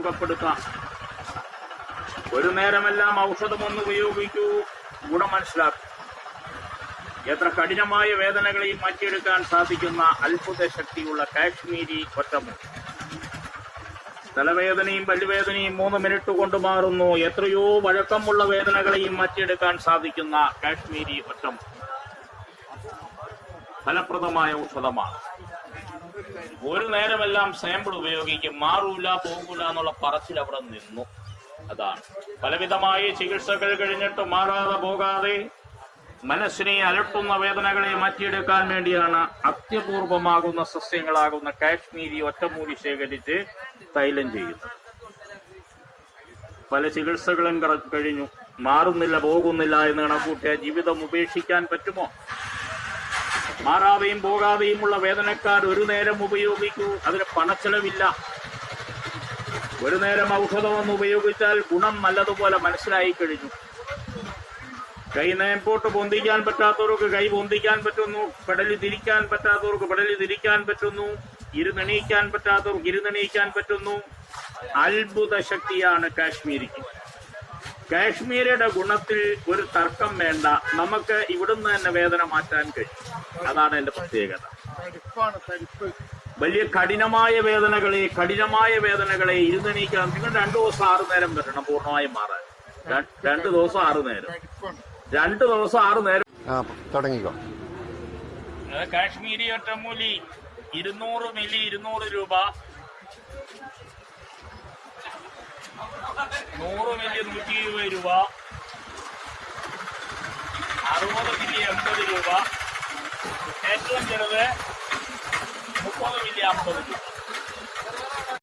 സുഖപ്പെടുത്താം. ഒരു നേരമെല്ലാം ഔഷധമൊന്ന് ഉപയോഗിക്കൂ, ഗുണം മനസ്സിലാക്കും. എത്ര കഠിനമായ വേദനകളെയും മാറ്റിയെടുക്കാൻ സാധിക്കുന്ന അത്ഭുത ശക്തിയുള്ള കാശ്മീരി ഒറ്റമൂലി. തലവേദനയും പല്ലുവേദനയും 3 മിനിറ്റ് കൊണ്ട് മാറുന്നു. എത്രയോ വഴക്കമുള്ള വേദനകളെയും മാറ്റിയെടുക്കാൻ സാധിക്കുന്ന കാശ്മീരി ഒറ്റമൂലി ഫലപ്രദമായ ഔഷധമാണ്. ഒരു നേരമെല്ലാം സാമ്പിൾ ഉപയോഗിക്കും, മാറൂല പോകൂല എന്നുള്ള പറച്ചിൽ അവിടെ നിന്നു. അതാണ് പലവിധമായ ചികിത്സകൾ കഴിഞ്ഞിട്ട് മാറാതെ പോകാതെ മനസ്സിനെ അലട്ടുന്ന വേദനകളെ മാറ്റിയെടുക്കാൻ വേണ്ടിയാണ് അത്യപൂർവമാകുന്ന സസ്യങ്ങളാകുന്ന കാശ്മീരി ഒറ്റമൂലി ശേഖരിച്ച് തൈലം ചെയ്യുന്നത്. പല ചികിത്സകളും കഴിഞ്ഞു, മാറുന്നില്ല പോകുന്നില്ല എന്ന് കണക്കൂട്ടിയ ജീവിതം ഉപേക്ഷിക്കാൻ പറ്റുമോ? മാറാതെയും പോകാതെയുമുള്ള വേദനക്കാർ ഒരു നേരം ഉപയോഗിക്കൂ, അതിന് പണച്ചെലവില്ല. ഒരു നേരം ഔഷധമൊന്ന് ഉപയോഗിച്ചാൽ ഗുണം നല്ലതുപോലെ മനസ്സിലായി കഴിഞ്ഞു. കൈ നേപ്പോട്ട് പൊന്തിക്കാൻ പറ്റാത്തവർക്ക് കൈ പൊന്തിക്കാൻ പറ്റുന്നു, പെടലി തിരിക്കാൻ പറ്റാത്തവർക്ക് പെടലി തിരിക്കാൻ പറ്റുന്നു, ഇരുന്നെണീക്കാൻ പറ്റാത്തവർക്ക് ഇരുന്നെണീക്കാൻ പറ്റുന്നു. അത്ഭുത ശക്തിയാണ് കാശ്മീരിക്ക്. കാശ്മീരിയുടെ ഗുണത്തിൽ ഒരു തർക്കം വേണ്ട. നമുക്ക് ഇവിടുന്ന് തന്നെ വേദന മാറ്റാൻ കഴിയും. അതാണ് എന്റെ പ്രത്യേകത. വലിയ കഠിനമായ വേദനകളെ ഇരുന്നെണീക്കാൻ നിങ്ങൾ 2 ദിവസം 6 നേരം വരണം പൂർണ്ണമായും മാറാൻ. 2 ദിവസം 6 നേരം 2 ദിവസം 6 നേരം തുടങ്ങിക്കോ. കാശ്മീരി ഒറ്റമൂലി 200 മില്ലി 200 രൂപ, 100 മില്ലി 120 രൂപ, 60 മില്ലി 80 രൂപ, ഏറ്റവും ചെറുത് 30 മില്ലി 50 രൂപ.